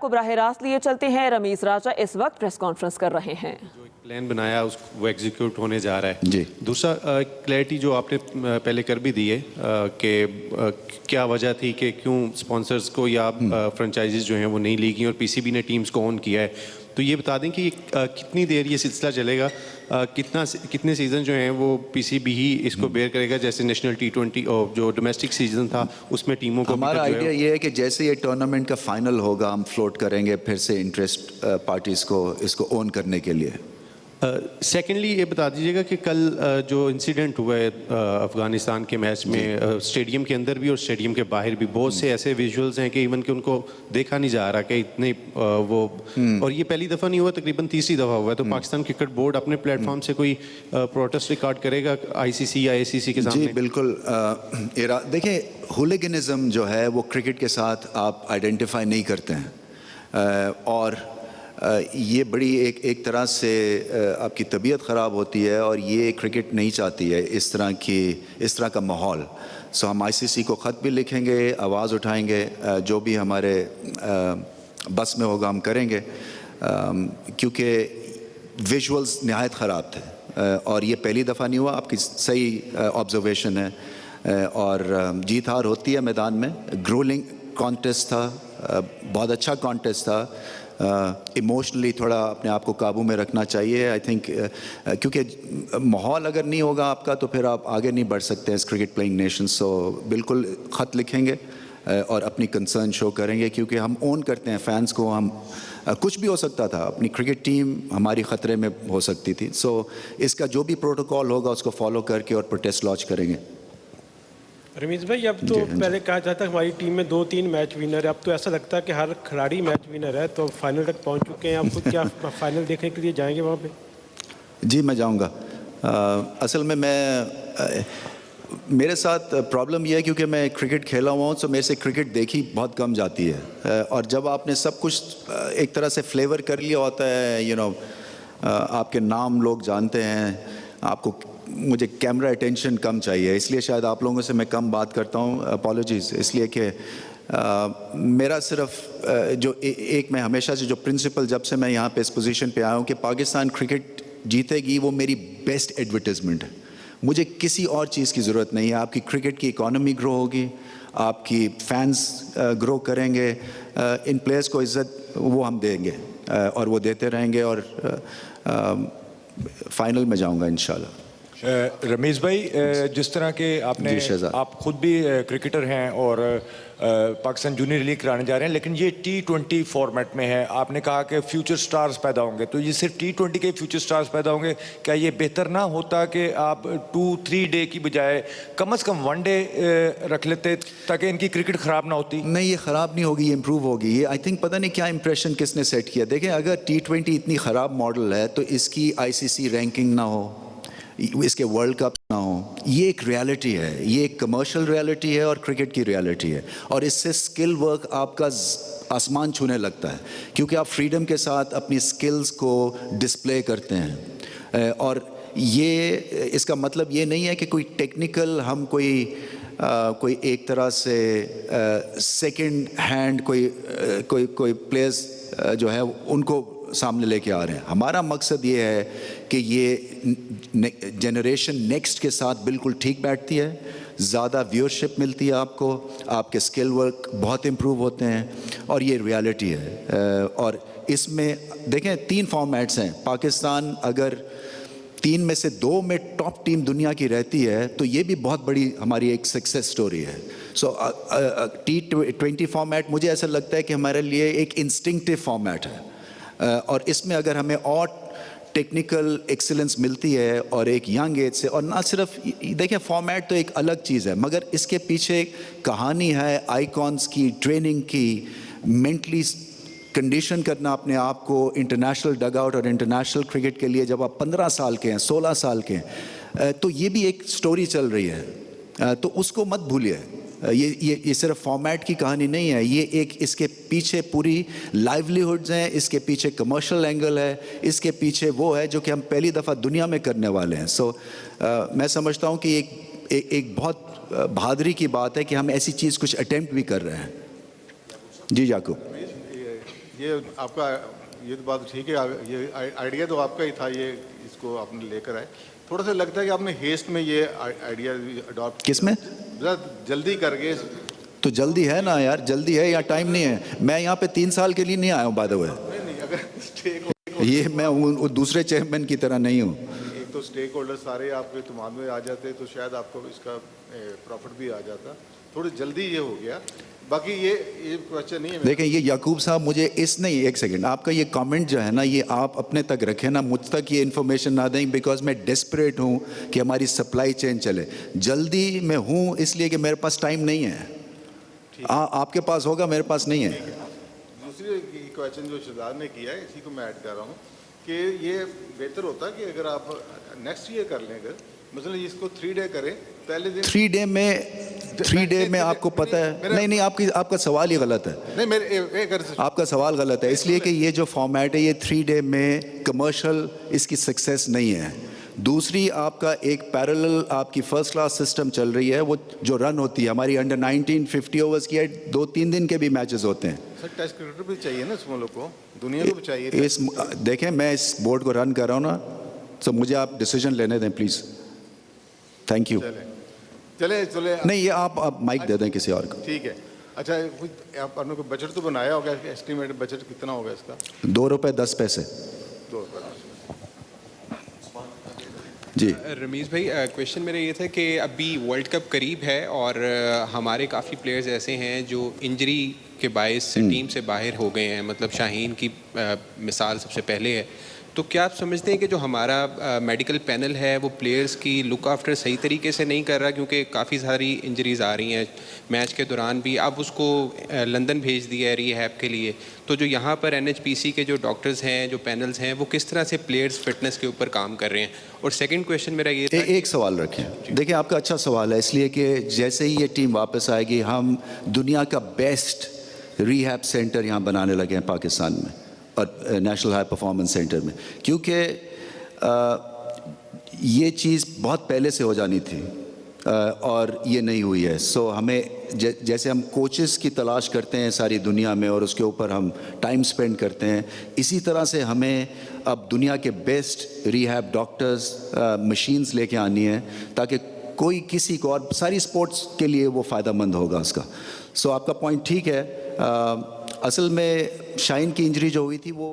आपको बराह रास्त लिए चलते हैं। रमीज राजा इस वक्त प्रेस कॉन्फ्रेंस कर रहे हैं। जो एक प्लान बनाया वो एग्जीक्यूट होने जा रहा है जी। दूसरा क्लैरिटी जो आपने पहले कर भी दी है कि क्या वजह थी कि क्यों स्पॉन्सर्स को या फ्रेंचाइजीज जो हैं वो नहीं ली गई और पीसीबी ने टीम्स को ऑन किया है। तो ये बता दें कि कितनी देर ये सिलसिला चलेगा, कितने सीज़न जो हैं वो पीसीबी ही इसको बेयर करेगा, जैसे नेशनल T20 और जो डोमेस्टिक सीजन था उसमें टीमों को हमारा आइडिया ये है कि जैसे ये टूर्नामेंट का फाइनल होगा हम फ्लोट करेंगे फिर से इंटरेस्ट पार्टीज़ को इसको ओन करने के लिए। सेकेंडली ये बता दीजिएगा कि कल जो इंसिडेंट हुआ है अफ़गानिस्तान के मैच में स्टेडियम के अंदर भी और स्टेडियम के बाहर भी बहुत से ऐसे विजुअल्स हैं कि इवन कि उनको देखा नहीं जा रहा कि इतने वो और ये पहली दफ़ा नहीं हुआ, तकरीबन तीसरी दफ़ा हुआ है। तो पाकिस्तान क्रिकेट बोर्ड अपने प्लेटफॉर्म से कोई प्रोटेस्ट रिकॉर्ड करेगा आईसीसी या एसीसी के सामने? जी बिल्कुल। देखिए हुलिगनिज़म जो है वो क्रिकेट के साथ आप आइडेंटिफाई नहीं करते हैं और ये बड़ी एक तरह से आपकी तबीयत ख़राब होती है और ये क्रिकेट नहीं चाहती है इस तरह का माहौल। सो हम आईसीसी को ख़त भी लिखेंगे, आवाज़ उठाएंगे, जो भी हमारे बस में होगा हम करेंगे, क्योंकि विजुअल्स नहायत ख़राब थे और ये पहली दफ़ा नहीं हुआ। आपकी सही ऑब्जर्वेशन है और जीत हार होती है मैदान में। ग्रोलिंग कॉन्टेस्ट था, बहुत अच्छा कॉन्टेस्ट था। इमोशनली थोड़ा अपने आप को काबू में रखना चाहिए आई थिंक, क्योंकि माहौल अगर नहीं होगा आपका तो फिर आप आगे नहीं बढ़ सकते हैं इस क्रिकेट प्लेइंग नेशन। सो बिल्कुल ख़त लिखेंगे और अपनी कंसर्न शो करेंगे, क्योंकि हम ओन करते हैं फैंस को। हम कुछ भी हो सकता था, अपनी क्रिकेट टीम हमारी ख़तरे में हो सकती थी। सो इसका जो भी प्रोटोकॉल होगा उसको फॉलो करके और प्रोटेस्ट लॉन्च करेंगे। रमीज़ भाई, अब तो पहले कहा जाता है हमारी टीम में 2-3 मैच विनर है, अब तो ऐसा लगता है कि हर खिलाड़ी मैच विनर है। तो फाइनल तक पहुंच चुके हैं, आप खुद क्या फाइनल देखने के लिए जाएंगे वहाँ पे? जी मैं जाऊँगा। असल में मेरे साथ प्रॉब्लम यह है क्योंकि मैं क्रिकेट खेला हुआ हूँ, तो मेरे से क्रिकेट देखी बहुत कम जाती है और जब आपने सब कुछ एक तरह से फ्लेवर कर लिया होता है, आपके नाम लोग जानते हैं, आपको मुझे कैमरा अटेंशन कम चाहिए, इसलिए शायद आप लोगों से मैं कम बात करता हूँ। अपॉलॉजीज़, इसलिए कि मेरा सिर्फ एक मैं हमेशा से जो प्रिंसिपल जब से मैं यहाँ पे इस पोजीशन पे आया हूँ कि पाकिस्तान क्रिकेट जीतेगी, वो मेरी बेस्ट एडवर्टाइजमेंट है। मुझे किसी और चीज़ की ज़रूरत नहीं है। आपकी क्रिकेट की इकॉनमी ग्रो होगी, आपकी फैंस ग्रो करेंगे, इन प्लेयर्स को इज़्ज़त वो हम देंगे और वो देते रहेंगे और फाइनल में जाऊँगा इंशाल्लाह। रमीज़ भाई, जिस तरह के आप खुद भी क्रिकेटर हैं और पाकिस्तान जूनियर लीग कराने जा रहे हैं, लेकिन ये T20 फॉर्मेट में है। आपने कहा कि फ्यूचर स्टार्स पैदा होंगे, तो ये सिर्फ T20 के फ्यूचर स्टार्स पैदा होंगे, क्या ये बेहतर ना होता कि आप 2-3 डे की बजाय कम से कम 1 डे रख लेते ताकि इनकी क्रिकेट ख़राब ना होती? नहीं, ये ख़राब नहीं होगी, ये इम्प्रूव होगी। ये आई थिंक पता नहीं क्या इंप्रेशन किसने सेट किया। देखें, अगर T20 इतनी ख़राब मॉडल है तो इसकी ICC रैंकिंग ना हो, इसके वर्ल्ड कप ना हो, ये एक रियलिटी है, ये एक कमर्शियल रियलिटी है और क्रिकेट की रियलिटी है। और इससे स्किल वर्क आपका आसमान छूने लगता है, क्योंकि आप फ्रीडम के साथ अपनी स्किल्स को डिस्प्ले करते हैं। और ये इसका मतलब ये नहीं है कि कोई टेक्निकल हम कोई एक तरह से सेकंड हैंड कोई प्लेयर्स जो है उनको सामने लेके आ रहे हैं। हमारा मकसद ये है कि ये जनरेशन नेक्स्ट के साथ बिल्कुल ठीक बैठती है, ज़्यादा व्यूअरशिप मिलती है आपको, आपके स्किल वर्क बहुत इम्प्रूव होते हैं और ये रियलिटी है। और इसमें देखें 3 फॉर्मेट्स हैं। पाकिस्तान अगर 3 में से 2 में टॉप टीम दुनिया की रहती है तो ये भी बहुत बड़ी हमारी एक सक्सेस स्टोरी है। सो T20 फॉर्मेट मुझे ऐसा लगता है कि हमारे लिए एक इंस्टिंक्टिव फॉर्मेट है और इसमें अगर हमें और टेक्निकल एक्सीलेंस मिलती है और एक यंग एज से, और ना सिर्फ देखिए फॉर्मेट तो एक अलग चीज़ है, मगर इसके पीछे कहानी है आइकॉन्स की, ट्रेनिंग की, मेंटली कंडीशन करना अपने आप को इंटरनेशनल डगआउट और इंटरनेशनल क्रिकेट के लिए। जब आप 15 साल के हैं, 16 साल के हैं, तो ये भी एक स्टोरी चल रही है, तो उसको मत भूलिए। ये सिर्फ फॉर्मेट की कहानी नहीं है, ये एक इसके पीछे पूरी लाइवलीहुड्स हैं, इसके पीछे कमर्शियल एंगल है, इसके पीछे वो है जो कि हम पहली दफ़ा दुनिया में करने वाले हैं। सो मैं समझता हूँ कि एक बहुत बहादुरी की बात है कि हम ऐसी चीज़ कुछ अटेम्प्ट भी कर रहे हैं। जी याकूब। ये आपका ये तो बात ठीक है, ये आइडिया तो आपका ही था, ये इसको आपने लेकर आए। थोड़ा सा लगता है कि आपने हेस्ट में ये आइडिया अडॉप्ट किस में? जल्दी करके। तो जल्दी है ना यार, जल्दी है या टाइम नहीं है? मैं यहाँ पे 3 साल के लिए नहीं आया हूँ बाय द वे। नहीं अगर स्टेक ये मैं वो दूसरे चेयरमैन की तरह नहीं हूँ। एक तो स्टेक होल्डर सारे आपके तुमान में आ जाते तो शायद आपको इसका प्रॉफिट भी आ जाता। थोड़ी जल्दी ये हो गया, बाकी ये क्वेश्चन नहीं है। देखें ये याकूब साहब, मुझे इस नहीं, एक सेकंड, आपका ये कमेंट जो है ना, ये आप अपने तक रखें ना, मुझ तक ये इन्फॉर्मेशन ना दें, बिकॉज मैं डेस्परेट हूँ कि हमारी सप्लाई चेन चले। जल्दी में हूँ इसलिए कि मेरे पास टाइम नहीं है। आपके पास होगा, मेरे पास नहीं है। दूसरी क्वेश्चन जो शहजाद ने किया है, इसी को मैं ऐड कर रहा हूँ कि ये बेहतर होता कि अगर आप नेक्स्ट ईयर कर लें, अगर मतलब इसको 3 डे करें, पहले दिन 3 डे में आपको पता है, नहीं आपका सवाल ही गलत है। नहीं मेरे आपका सवाल गलत है, इसलिए कि ये जो फॉर्मेट है ये 3 डे में कमर्शियल इसकी सक्सेस नहीं है। दूसरी, आपका एक पैरेलल आपकी फर्स्ट क्लास सिस्टम चल रही है, वो जो रन होती है हमारी अंडर 19 50 ओवर्स की है, 2-3 दिन के भी मैचेस होते हैं। सर टेस्ट क्रिकेटर भी चाहिए ना स्मॉलों को, दुनिया को भी चाहिए। इस देखें, मैं इस बोर्ड को रन कर रहा हूँ ना, तो मुझे आप डिसीजन लेने दें प्लीज़। Thank you. चले नहीं, ये आप माइक दे दें किसी और को। ठीक है। अच्छा, आपने कोई बजट तो बनाया होगा, एस्टिमेट बजट कितना होगा इसका? ₹2.10 ₹2। जी रमीज़ भाई, क्वेश्चन मेरा ये था कि अभी वर्ल्ड कप करीब है और हमारे काफ़ी प्लेयर्स ऐसे हैं जो इंजरी के बायस टीम से बाहर हो गए हैं, मतलब शाहीन की मिसाल सबसे पहले है। तो क्या आप समझते हैं कि जो हमारा मेडिकल पैनल है वो प्लेयर्स की लुक आफ्टर सही तरीके से नहीं कर रहा, क्योंकि काफ़ी सारी इंजरीज़ आ रही हैं मैच के दौरान भी? अब उसको लंदन भेज दिया है रिहैब के लिए, तो जो यहाँ पर NHPC के जो डॉक्टर्स हैं, जो पैनल्स हैं, वो किस तरह से प्लेयर्स फिटनेस के ऊपर काम कर रहे हैं? और सेकंड क्वेश्चन मेरा ये था, एक सवाल रखें। देखिए, आपका अच्छा सवाल है, इसलिए कि जैसे ही ये टीम वापस आएगी, हम दुनिया का बेस्ट रिहैब सेंटर यहाँ बनाने लगे हैं पाकिस्तान में और नेशनल हाई परफॉर्मेंस सेंटर में, क्योंकि ये चीज़ बहुत पहले से हो जानी थी और ये नहीं हुई है। सो हमें जैसे हम कोचेस की तलाश करते हैं सारी दुनिया में और उसके ऊपर हम टाइम स्पेंड करते हैं, इसी तरह से हमें अब दुनिया के बेस्ट रिहैब डॉक्टर्स, मशीन्स लेके आनी है, ताकि कोई किसी को, और सारी स्पोर्ट्स के लिए वो फ़ायदेमंद होगा उसका। सो आपका पॉइंट ठीक है। असल में शाहीन की इंजरी जो हुई थी वो